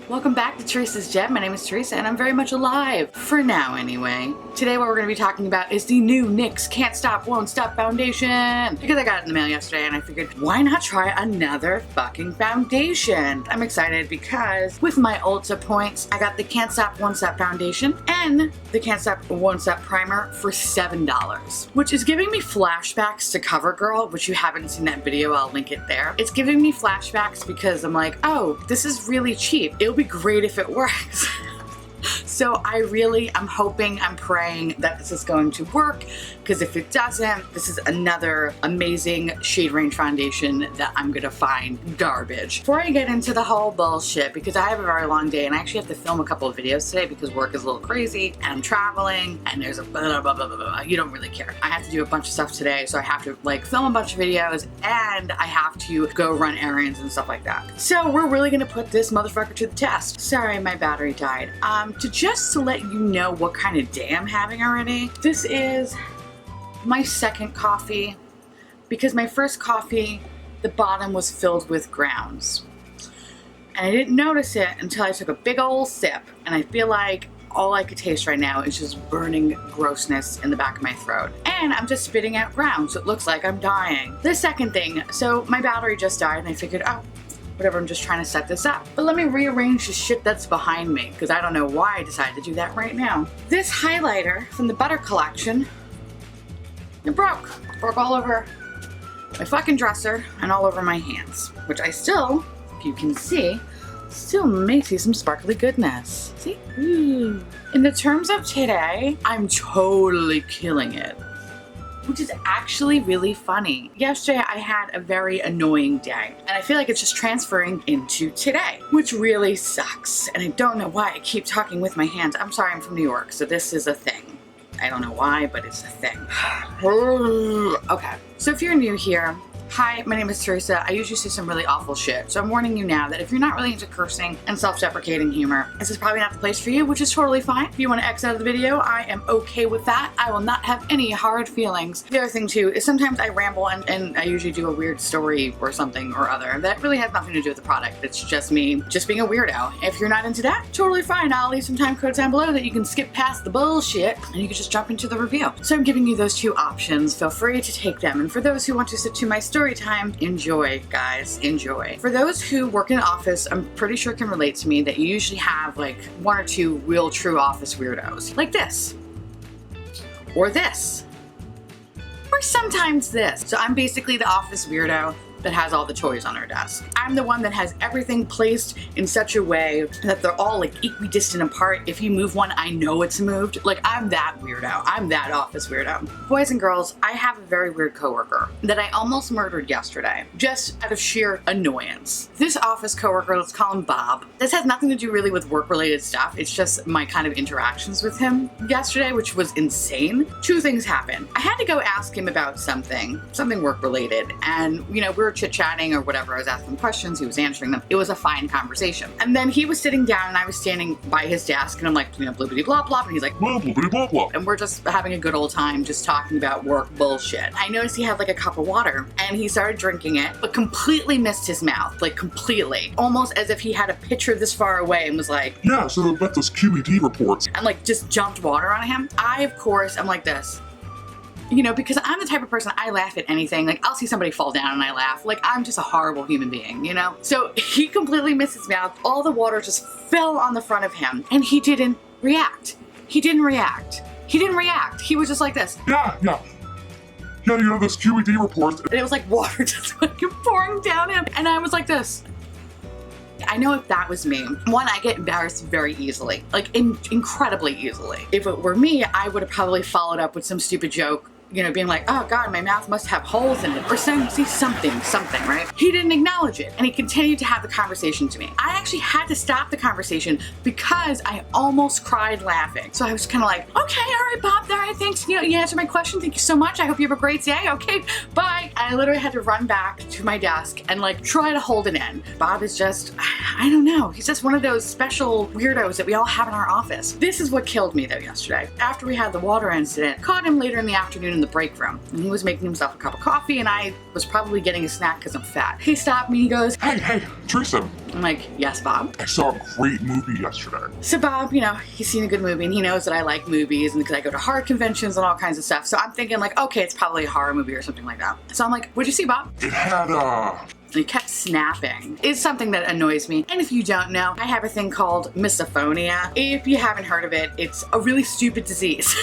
Welcome back to Teresa's Gem. My name is Teresa and I'm very much alive. For now, anyway. Today what we're going to be talking about is the new NYX Can't Stop, Won't Stop foundation. Because I got it in the mail yesterday and I figured, why not try another fucking foundation? I'm excited because with my Ulta points, I got the Can't Stop, Won't Stop foundation and the Can't Stop, Won't Stop primer for $7. Which is giving me flashbacks to CoverGirl, which you haven't seen that video, I'll link it there. It's giving me flashbacks because I'm like, oh, this is really cheap. It'll be great if it works. So I'm hoping, I'm praying that this is going to work, because if it doesn't, this is another amazing shade range foundation that I'm gonna find garbage. Before I get into the whole bullshit, because I have a very long day and I actually have to film a couple of videos today because work is a little crazy and I'm traveling and there's a blah, blah, blah, blah, blah. You don't really care. I have to do a bunch of stuff today, so I have to like film a bunch of videos and I have to go run errands and stuff like that. So we're really gonna put this motherfucker to the test. Sorry, my battery died. Just to let you know what kind of day I'm having already. This is my second coffee because my first coffee, the bottom was filled with grounds. And I didn't notice it until I took a big old sip, and I feel like all I could taste right now is just burning grossness in the back of my throat. And I'm just spitting out grounds, so it looks like I'm dying. The second thing, so my battery just died and I figured, oh, whatever, I'm just trying to set this up. But let me rearrange the shit that's behind me, because I don't know why I decided to do that right now. This highlighter from the Butter collection, it broke. Broke all over my fucking dresser and all over my hands, which I still, if you can see, still may see some sparkly goodness. See? Ooh. In the terms of today, I'm totally killing it, which is actually really funny. Yesterday I had a very annoying day and I feel like it's just transferring into today, which really sucks. And I don't know why I keep talking with my hands. I'm sorry, I'm from New York, so this is a thing. I don't know why, but it's a thing. Okay, so if you're new here, hi, my name is Teresa. I usually say some really awful shit, so I'm warning you now that if you're not really into cursing and self-deprecating humor, this is probably not the place for you, which is totally fine. If you want to exit out of the video, I am okay with that. I will not have any hard feelings. The other thing too is sometimes I ramble and I usually do a weird story or something or other that really has nothing to do with the product. It's just me just being a weirdo. If you're not into that, totally fine. I'll leave some time codes down below that you can skip past the bullshit and you can just jump into the review. So I'm giving you those two options. Feel free to take them. And for those who want to sit to my Storytime, enjoy, guys, enjoy. For those who work in an office, I'm pretty sure can relate to me that you usually have like one or two real true office weirdos. Like this. Or this. Or sometimes this. So I'm basically the office weirdo that has all the toys on her desk. I'm the one that has everything placed in such a way that they're all like equidistant apart. If you move one, I know it's moved. Like, I'm that weirdo. I'm that office weirdo. Boys and girls, I have a very weird coworker that I almost murdered yesterday, just out of sheer annoyance. This office coworker, let's call him Bob. This has nothing to do really with work-related stuff. It's just my kind of interactions with him yesterday, which was insane. Two things happened. I had to go ask him about something work-related, and you know, we were chit-chatting or whatever. I was asking questions, he was answering them. It was a fine conversation. And then he was sitting down and I was standing by his desk and I'm like, you know, bloopity blah blah, and he's like, blah bloopity blah blah. And we're just having a good old time just talking about work bullshit. I noticed he had like a cup of water and he started drinking it, but completely missed his mouth, like completely. Almost as if he had a picture this far away and was like, yeah, so they'll bet those QED reports. And like just jumped water on him. I, of course, I'm like this. You know, because I'm the type of person, I laugh at anything. Like, I'll see somebody fall down and I laugh. Like, I'm just a horrible human being, you know? So he completely missed his mouth. All the water just fell on the front of him and he didn't react. He didn't react. He didn't react. He was just like this. Yeah, you know, this QED report. And it was like water just like pouring down him. And I was like this. I know if that was me, one, I get embarrassed very easily, like incredibly easily. If it were me, I would have probably followed up with some stupid joke, you know, being like, oh God, my mouth must have holes in it, or saying, see, something, right? He didn't acknowledge it, and he continued to have the conversation to me. I actually had to stop the conversation because I almost cried laughing. So I was kind of like, okay, all right, Bob, all right, thanks. You know, you answered my question. Thank you so much. I hope you have a great day. Okay, bye. And I literally had to run back to my desk and like try to hold it in. Bob is just, I don't know. He's just one of those special weirdos that we all have in our office. This is what killed me though yesterday. After we had the water incident, caught him later in the afternoon in the break room. And he was making himself a cup of coffee, and I was probably getting a snack because I'm fat. He stopped me, he goes, Hey, Teresa. I'm like, yes, Bob? I saw a great movie yesterday. So Bob, he's seen a good movie, and he knows that I like movies, and because I go to horror conventions and all kinds of stuff. So I'm thinking like, okay, it's probably a horror movie or something like that. So I'm like, what'd you see, Bob? It had, And he kept snapping. It's something that annoys me. And if you don't know, I have a thing called misophonia. If you haven't heard of it, it's a really stupid disease.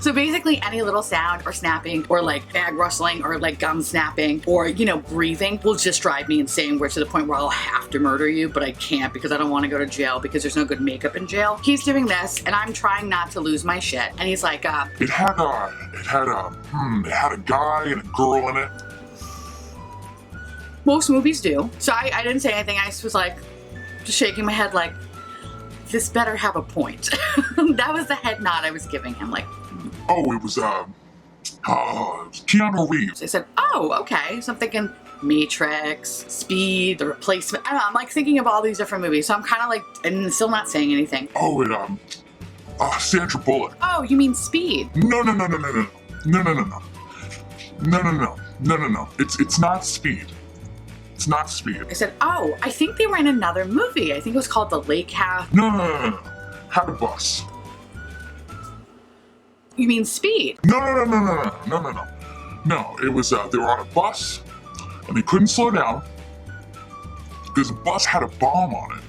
So basically any little sound or snapping or like bag rustling or like gum snapping or, breathing will just drive me insane. We're to the point where I'll have to murder you, but I can't because I don't want to go to jail because there's no good makeup in jail. He's doing this and I'm trying not to lose my shit. And he's like, it had a guy and a girl in it. Most movies do. So I didn't say anything. I was like, just shaking my head like, this better have a point. That was the head nod I was giving him. Like, oh, it was Keanu Reeves. I said, oh, okay. So I'm thinking Matrix, Speed, The Replacement. I don't know. I'm like thinking of all these different movies. So I'm kind of like, and still not saying anything. Oh, Sandra Bullock. Oh, you mean Speed? No. It's not Speed. It's not Speed. I said, oh, I think they were in another movie. I think it was called The Lake House. No. Had a bus. You mean Speed? No. No, it was, they were on a bus, and they couldn't slow down, because the bus had a bomb on it.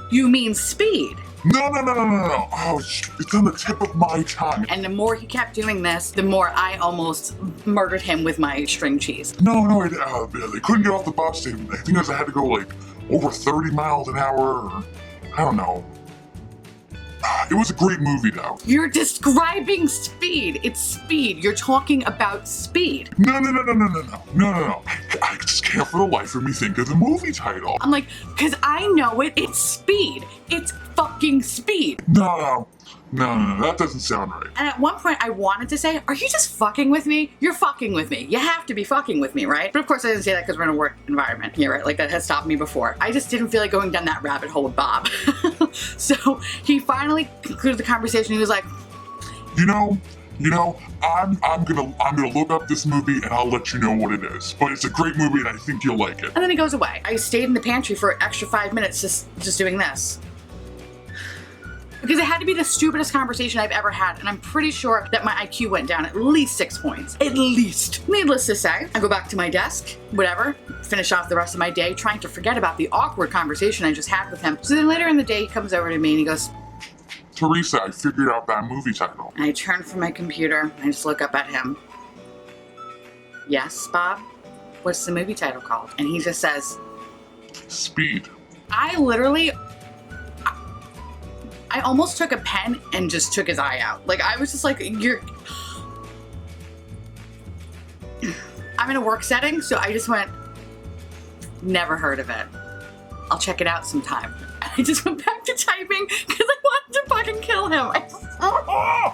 You mean Speed? No. Oh, it's on the tip of my tongue. And the more he kept doing this, the more I almost murdered him with my string cheese. No, they couldn't get off the bus. I think they had to go like over 30 miles an hour, or I don't know. It was a great movie though. You're describing Speed. It's Speed. You're talking about Speed. No. I just can't for the life of me think of the movie title. I'm like, because I know it. It's Speed. It's fucking Speed. No, that doesn't sound right. And at one point I wanted to say, are you just fucking with me? You're fucking with me. You have to be fucking with me, right? But of course I didn't say that because we're in a work environment here, right? Like that has stopped me before. I just didn't feel like going down that rabbit hole with Bob. So he finally concluded the conversation. He was like, I'm gonna look up this movie and I'll let you know what it is. But it's a great movie and I think you'll like it. And then he goes away. I stayed in the pantry for an extra 5 minutes just doing this. Because it had to be the stupidest conversation I've ever had, and I'm pretty sure that my IQ went down at least 6 points. At least. Needless to say, I go back to my desk, whatever, finish off the rest of my day trying to forget about the awkward conversation I just had with him. So then later in the day, he comes over to me and he goes, Teresa, I figured out that movie title. And I turn from my computer and I just look up at him. Yes, Bob? What's the movie title called? And he just says, Speed. I almost took a pen and just took his eye out. Like, I was just like, I'm in a work setting, so I just went, never heard of it. I'll check it out sometime. And I just went back to typing because I wanted to fucking kill him.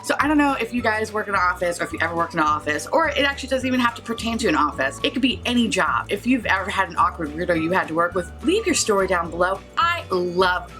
So I don't know if you guys work in an office or if you ever worked in an office, or it actually doesn't even have to pertain to an office. It could be any job. If you've ever had an awkward weirdo you had to work with, leave your story down below. I love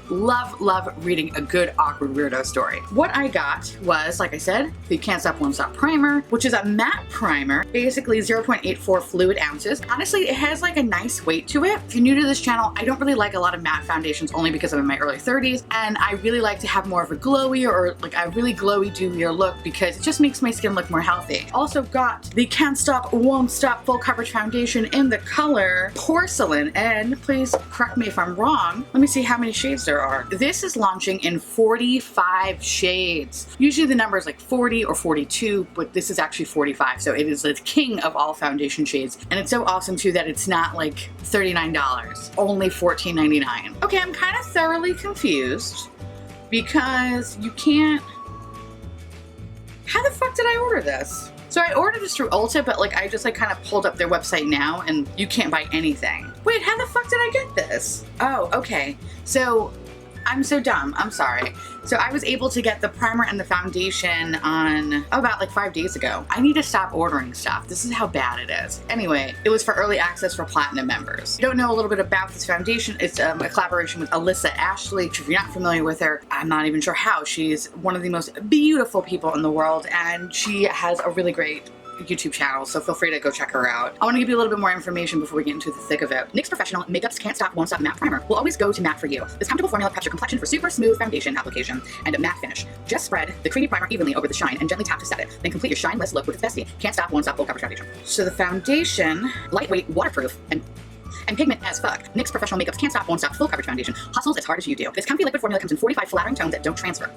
reading a good awkward weirdo story. What I got was, like I said, the Can't Stop Won't Stop primer, which is a matte primer, basically 0.84 fluid ounces. Honestly, it has like a nice weight to it. If you're new to this channel, I don't really like a lot of matte foundations only because I'm in my early 30s, and I really like to have more of a glowy or like a really glowy, dewier look because it just makes my skin look more healthy. Also got the Can't Stop Won't Stop full coverage foundation in the color Porcelain, and please correct me if I'm wrong. Let me see how many shades there are. This is launching in 45 shades. Usually the number is like 40 or 42, but this is actually 45, so it is the king of all foundation shades. And it's so awesome too that it's not like $39, only $14.99. Okay, I'm kind of thoroughly confused because you can't... How the fuck did I order this? So I ordered this through Ulta, but like I just like kind of pulled up their website now and you can't buy anything. Wait, how the fuck did I get this? Oh, okay. So I'm so dumb. I'm sorry. So I was able to get the primer and the foundation on about like 5 days ago. I need to stop ordering stuff. This is how bad it is. Anyway, it was for early access for Platinum members. If you don't know a little bit about this foundation, it's a collaboration with Alyssa Ashley. If you're not familiar with her, I'm not even sure how. She's one of the most beautiful people in the world, and she has a really great YouTube channel, so feel free to go check her out. I want to give you a little bit more information before we get into the thick of it. NYX Professional Makeup's Can't Stop Won't Stop Matte Primer will always go to matte for you. This comfortable formula preps your complexion for super smooth foundation application and a matte finish. Just spread the creamy primer evenly over the shine and gently tap to set it. Then complete your shine-less look with its bestie, Can't Stop Won't Stop Full Coverage Foundation. So the foundation, lightweight, waterproof, and pigment as fuck. NYX Professional Makeup's Can't Stop Won't Stop Full Coverage Foundation hustles as hard as you do. This comfy liquid formula comes in 45 flattering tones that don't transfer.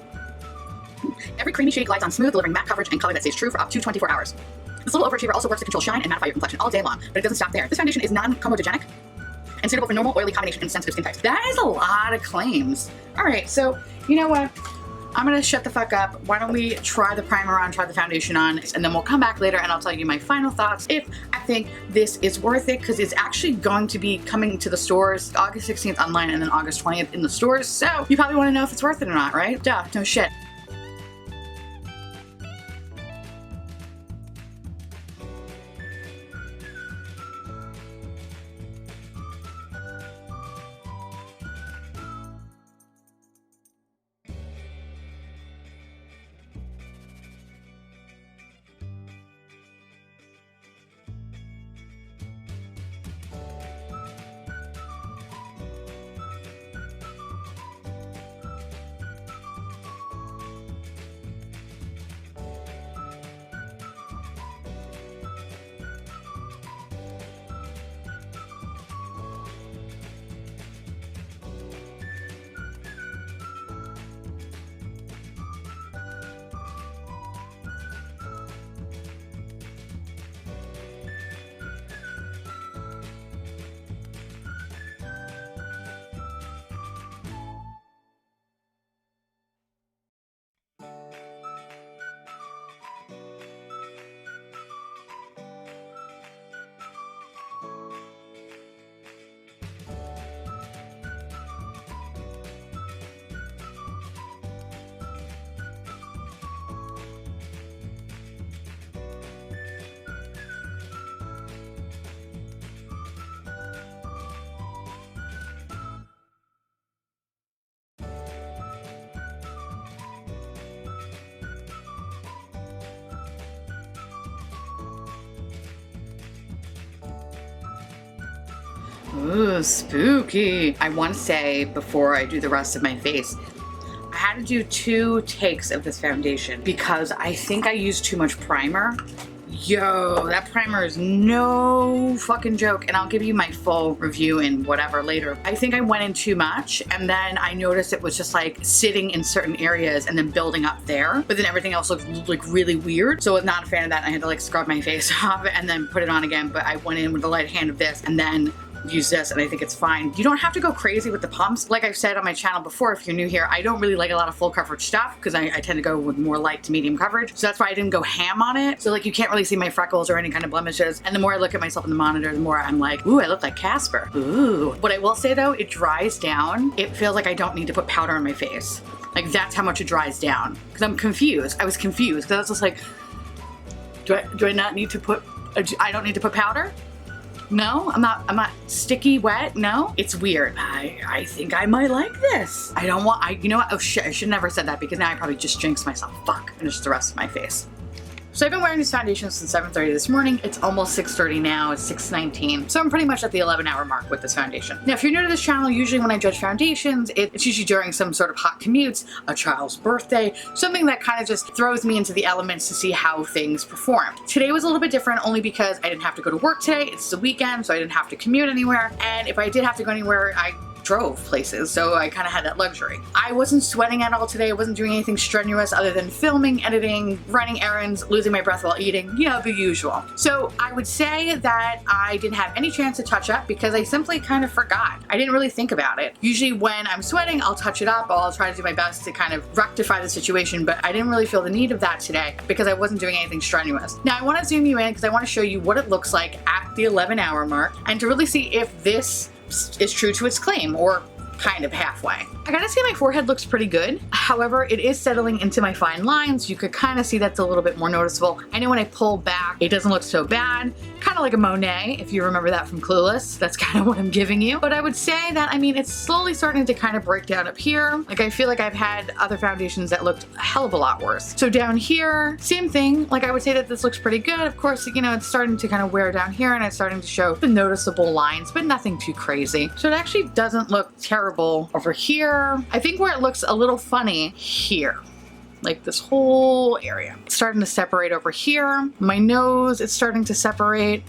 Every creamy shade glides on smooth, delivering matte coverage and color that stays true for up to 24 hours. This little overachiever also works to control shine and mattify your complexion all day long, but it doesn't stop there. This foundation is non-comedogenic and suitable for normal, oily combination and sensitive skin types. That is a lot of claims. All right, so you know what? I'm gonna shut the fuck up. Why don't we try the primer on, try the foundation on, and then we'll come back later and I'll tell you my final thoughts if I think this is worth it, because it's actually going to be coming to the stores August 16th online and then August 20th in the stores. So you probably wanna know if it's worth it or not, right? Duh, no shit. Ooh, spooky. I want to say before I do the rest of my face, I had to do 2 takes of this foundation because I think I used too much primer. Yo, that primer is no fucking joke, and I'll give you my full review in whatever later. I think I went in too much, and then I noticed it was just like sitting in certain areas and then building up there, but then everything else looked like really weird. So I was not a fan of that. I had to like scrub my face off and then put it on again, but I went in with the light hand of this and then use this, and I think it's fine. You don't have to go crazy with the pumps. Like I've said on my channel before, if you're new here, I don't really like a lot of full coverage stuff because I tend to go with more light to medium coverage. So that's why I didn't go ham on it. So like you can't really see my freckles or any kind of blemishes. And the more I look at myself in the monitor, the more I'm like, ooh, I look like Casper. Ooh. What I will say though, it dries down. It feels like I don't need to put powder on my face. Like that's how much it dries down. Because I'm confused. I was confused because I was just like, do I not need to put, I don't need to put powder? No, I'm not sticky wet. No, it's weird. I think I might like this. I don't want, you know what? Oh shit, I should never said that because now I probably just jinxed myself. Fuck, finish the rest of my face. So I've been wearing this foundation since 7:30 this morning. It's almost 6:30 now, it's 6:19. So I'm pretty much at the 11-hour mark with this foundation. Now, if you're new to this channel, usually when I judge foundations, it's usually during some sort of hot commutes, a child's birthday, something that kind of just throws me into the elements to see how things perform. Today was a little bit different only because I didn't have to go to work today. It's the weekend, so I didn't have to commute anywhere. And if I did have to go anywhere, I drove places, so I kind of had that luxury. I wasn't sweating at all today. I wasn't doing anything strenuous other than filming, editing, running errands, losing my breath while eating, you know, the usual. So I would say that I didn't have any chance to touch up because I simply kind of forgot. I didn't really think about it. Usually when I'm sweating, I'll touch it up, or I'll try to do my best to kind of rectify the situation, but I didn't really feel the need of that today because I wasn't doing anything strenuous. Now I want to zoom you in because I want to show you what it looks like at the 11-hour mark and to really see if this is true to its claim or kind of halfway. I gotta say my forehead looks pretty good. However, it is settling into my fine lines. You could kind of see that's a little bit more noticeable. I know when I pull back, it doesn't look so bad. Kind of like a Monet, if you remember that from Clueless. That's kind of what I'm giving you. But I would say that, I mean, it's slowly starting to kind of break down up here. Like, I feel like I've had other foundations that looked a hell of a lot worse. So down here, same thing. Like, I would say that this looks pretty good. Of course, you know, it's starting to kind of wear down here and it's starting to show the noticeable lines, but nothing too crazy. So it actually doesn't look terrible over here. I think where it looks a little funny here. Like this whole area. It's starting to separate over here. My nose, it's starting to separate.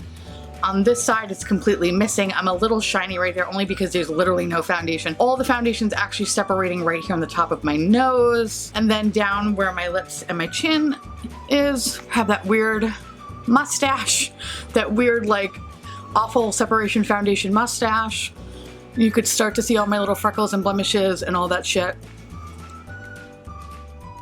On this side, it's completely missing. I'm a little shiny right there only because there's literally no foundation. All the foundation's actually separating right here on the top of my nose. And then down where my lips and my chin is, have that weird mustache. That weird, like, awful separation foundation mustache. You could start to see all my little freckles and blemishes and all that shit.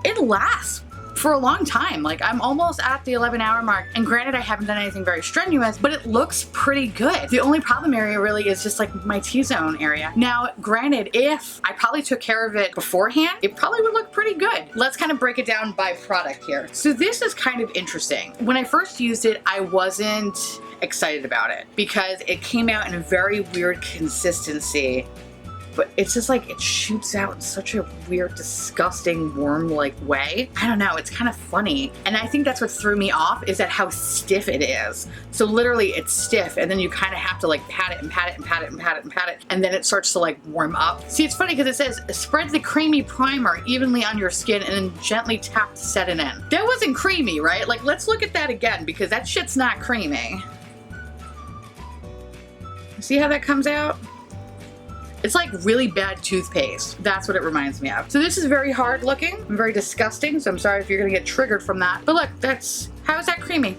It lasts for a long time. Like, I'm almost at the 11-hour mark, and granted I haven't done anything very strenuous, but it looks pretty good. The only problem area really is just like my T-zone area. Now, granted, if I probably took care of it beforehand, it probably would look pretty good. Let's kind of break it down by product here. So this is kind of interesting. When I first used it, I wasn't excited about it because it came out in a very weird consistency. But it's just like, it shoots out in such a weird, disgusting, worm-like way. I don't know, it's kind of funny. And I think that's what threw me off, is that how stiff it is. So literally it's stiff, and then you kind of have to like pat it and pat it and pat it and pat it and pat it, and then it starts to like warm up. See, it's funny because it says, spread the creamy primer evenly on your skin and then gently tap to set it in. That wasn't creamy, right? Like, let's look at that again, because that shit's not creamy. See how that comes out? It's like really bad toothpaste. That's what it reminds me of. So this is very hard looking and very disgusting, so I'm sorry if you're gonna get triggered from that. But look, how is that creamy?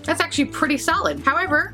That's actually pretty solid. However,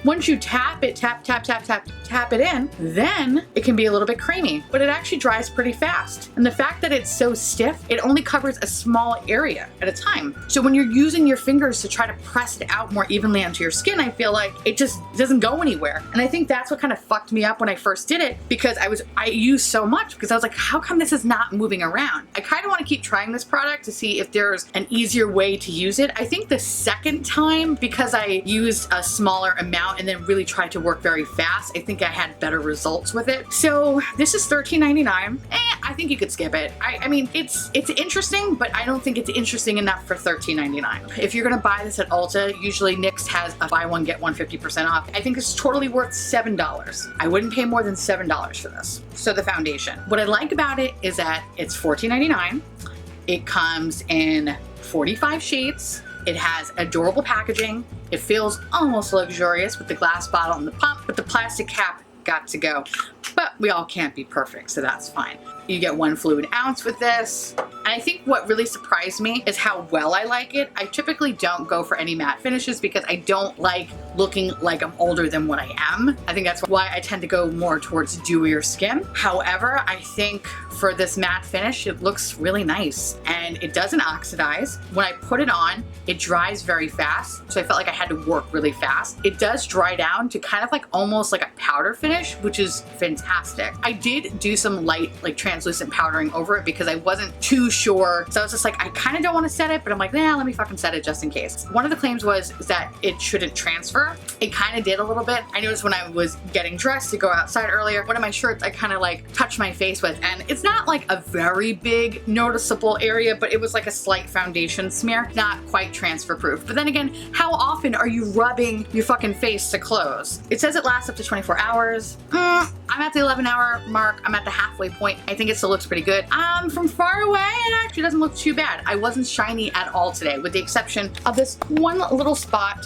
once you tap it, tap it in, then it can be a little bit creamy, but it actually dries pretty fast. And the fact that it's so stiff, it only covers a small area at a time. So when you're using your fingers to try to press it out more evenly onto your skin, I feel like it just doesn't go anywhere. And I think that's what kind of fucked me up when I first did it, because I used so much, because I was like, how come this is not moving around? I kind of want to keep trying this product to see if there's an easier way to use it. I think the second time, because I used a smaller amount and then really tried to work very fast, I think I had better results with it. So this is $13.99. I think you could skip it. I mean, it's interesting, but I don't think it's interesting enough for $13.99. If you're gonna buy this at Ulta, usually NYX has a buy one, get one 50% off. I think it's totally worth $7. I wouldn't pay more than $7 for this. So the foundation. What I like about it is that it's $14.99. It comes in 45 shades. It has adorable packaging. It feels almost luxurious with the glass bottle and the pump, but the plastic cap got to go. But we all can't be perfect, so that's fine. You get 1 fluid ounce with this. And I think what really surprised me is how well I like it. I typically don't go for any matte finishes because I don't like looking like I'm older than what I am. I think that's why I tend to go more towards dewier skin. However, I think for this matte finish, it looks really nice and it doesn't oxidize. When I put it on, it dries very fast. So I felt like I had to work really fast. It does dry down to kind of like almost like a powder finish, which is fantastic. I did do some light, like translucent powdering over it because I wasn't too sure. So I was just like, I kind of don't want to set it, but I'm like, nah, let me fucking set it just in case. One of the claims was that it shouldn't transfer. It kind of did a little bit. I noticed when I was getting dressed to go outside earlier, one of my shirts I kind of like touched my face with, and it's not like a very big noticeable area, but it was like a slight foundation smear, not quite transfer proof. But then again, how often are you rubbing your fucking face to clothes? It says it lasts up to 24 hours. I'm at the 11-hour mark. I'm at the halfway point. I think it still looks pretty good. From far away, it actually doesn't look too bad. I wasn't shiny at all today, with the exception of this one little spot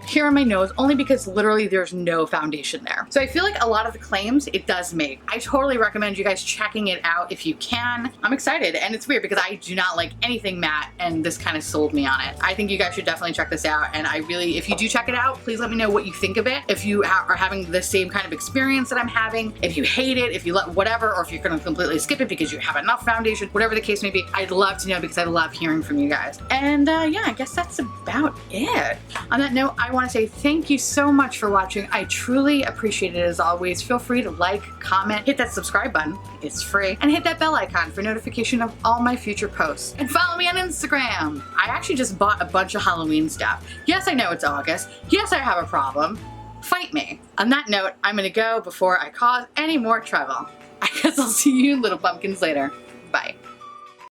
here on my nose, only because literally there's no foundation there. So I feel like a lot of the claims it does make. I totally recommend you guys checking it out if you can. I'm excited, and it's weird because I do not like anything matte, and this kind of sold me on it. I think you guys should definitely check this out, and I really, if you do check it out, please let me know what you think of it. If you are having the same kind of experience that I'm having, if you hate it, if you let whatever, or if you're gonna completely skip it because you have enough foundation, whatever the case may be, I'd love to know because I love hearing from you guys. And yeah, I guess that's about it. On that note, I want want to say thank you so much for watching. I truly appreciate it as always. Feel free to like, comment, hit that subscribe button, it's free, and hit that bell icon for notification of all my future posts. And follow me on Instagram. I actually just bought a bunch of Halloween stuff. Yes, I know it's August. Yes, I have a problem. Fight me. On that note, I'm gonna go before I cause any more trouble. I guess I'll see you little pumpkins later. Bye.